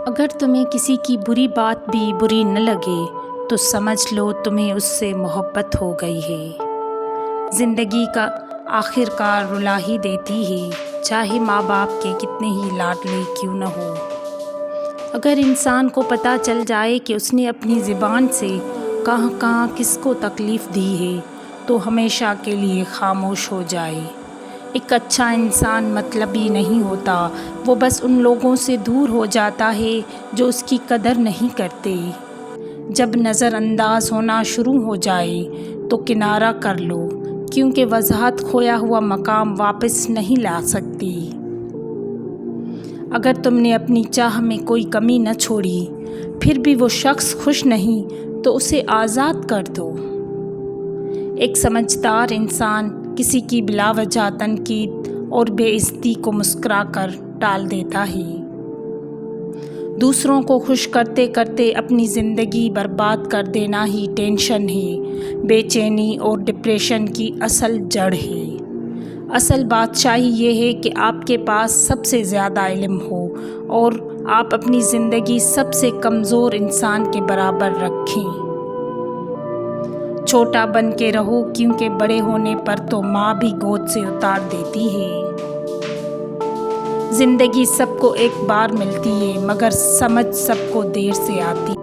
اگر تمہیں کسی کی بری بات بھی بری نہ لگے تو سمجھ لو تمہیں اس سے محبت ہو گئی ہے۔ زندگی کا آخر کار رلا ہی دیتی ہے، چاہے ماں باپ کے کتنے ہی لاڈلے کیوں نہ ہو۔ اگر انسان کو پتہ چل جائے کہ اس نے اپنی زبان سے کہاں کہاں کس کو تکلیف دی ہے تو ہمیشہ کے لیے خاموش ہو جائے۔ ایک اچھا انسان مطلبی نہیں ہوتا، وہ بس ان لوگوں سے دور ہو جاتا ہے جو اس کی قدر نہیں کرتے۔ جب نظر انداز ہونا شروع ہو جائے تو کنارہ کر لو، کیونکہ وضاحت کھویا ہوا مقام واپس نہیں لا سکتی۔ اگر تم نے اپنی چاہ میں کوئی کمی نہ چھوڑی، پھر بھی وہ شخص خوش نہیں تو اسے آزاد کر دو۔ ایک سمجھدار انسان کسی کی بلا وجہ تنقید اور بے عزتی کو مسکرا کر ٹال دیتا ہے۔ دوسروں کو خوش کرتے کرتے اپنی زندگی برباد کر دینا ہی ٹینشن ہے، بے چینی اور ڈپریشن کی اصل جڑ ہے۔ اصل بادشاہی یہ ہے کہ آپ کے پاس سب سے زیادہ علم ہو اور آپ اپنی زندگی سب سے کمزور انسان کے برابر رکھیں۔ چھوٹا بن کے رہو، کیونکہ بڑے ہونے پر تو ماں بھی گود سے اتار دیتی ہے۔ زندگی سب کو ایک بار ملتی ہے، مگر سمجھ سب کو دیر سے آتی ہے۔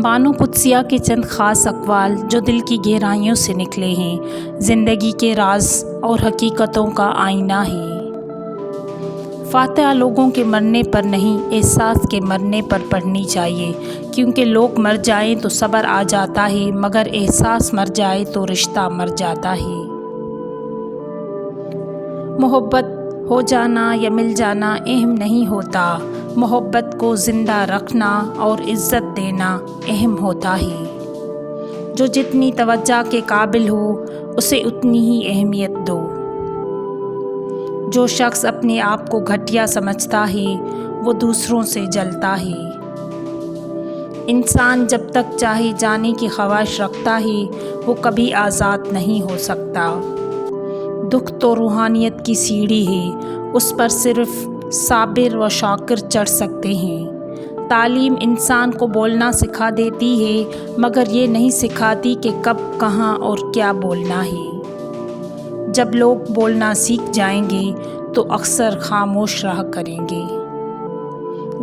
بانو قدسیہ کے چند خاص اقوال جو دل کی گہرائیوں سے نکلے ہیں، زندگی کے راز اور حقیقتوں کا آئینہ ہے۔ فاتحہ لوگوں کے مرنے پر نہیں، احساس کے مرنے پر پڑھنی چاہیے، کیونکہ لوگ مر جائیں تو صبر آ جاتا ہے، مگر احساس مر جائے تو رشتہ مر جاتا ہے۔ محبت ہو جانا یا مل جانا اہم نہیں ہوتا، محبت کو زندہ رکھنا اور عزت دینا اہم ہوتا ہے۔ جو جتنی توجہ کے قابل ہو اسے اتنی ہی اہمیت دو۔ جو شخص اپنے آپ کو گھٹیا سمجھتا ہے وہ دوسروں سے جلتا ہے۔ انسان جب تک چاہے جانے کی خواہش رکھتا ہے وہ کبھی آزاد نہیں ہو سکتا۔ دکھ تو روحانیت کی سیڑھی ہے، اس پر صرف صابر و شاکر چڑھ سکتے ہیں۔ تعلیم انسان کو بولنا سکھا دیتی ہے، مگر یہ نہیں سکھاتی کہ کب، کہاں اور کیا بولنا ہے۔ جب لوگ بولنا سیکھ جائیں گے تو اکثر خاموش رہا کریں گے۔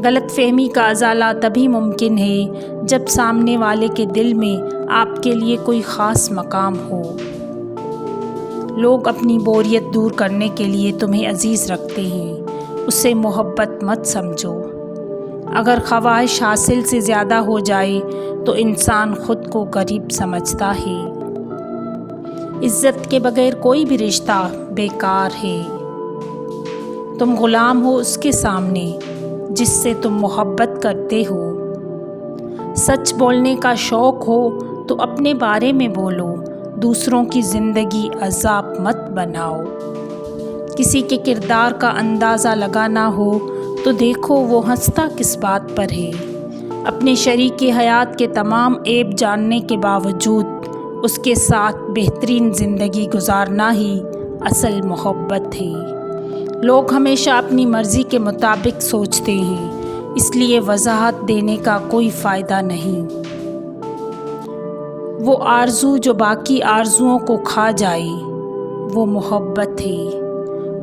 غلط فہمی کا ازالہ تبھی ممکن ہے جب سامنے والے کے دل میں آپ کے لیے کوئی خاص مقام ہو۔ لوگ اپنی بوریت دور کرنے کے لیے تمہیں عزیز رکھتے ہیں، اسے محبت مت سمجھو۔ اگر خواہش حاصل سے زیادہ ہو جائے تو انسان خود کو غریب سمجھتا ہے۔ عزت کے بغیر کوئی بھی رشتہ بیکار ہے۔ تم غلام ہو اس کے سامنے جس سے تم محبت کرتے ہو۔ سچ بولنے کا شوق ہو تو اپنے بارے میں بولو، دوسروں کی زندگی عذاب مت بناؤ۔ کسی کے کردار کا اندازہ لگانا ہو تو دیکھو وہ ہنستا کس بات پر ہے۔ اپنے شریک حیات کے تمام عیب جاننے کے باوجود اس کے ساتھ بہترین زندگی گزارنا ہی اصل محبت ہے۔ لوگ ہمیشہ اپنی مرضی کے مطابق سوچتے ہیں، اس لیے وضاحت دینے کا کوئی فائدہ نہیں۔ وہ آرزو جو باقی آرزوؤں کو کھا جائے وہ محبت ہے۔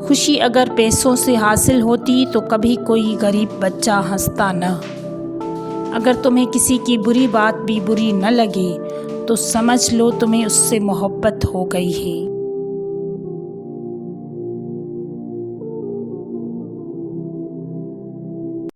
خوشی اگر پیسوں سے حاصل ہوتی تو کبھی کوئی غریب بچہ ہنستا نہ۔ اگر تمہیں کسی کی بری بات بھی بری نہ لگے تو سمجھ لو تمہیں اس سے محبت ہو گئی ہے۔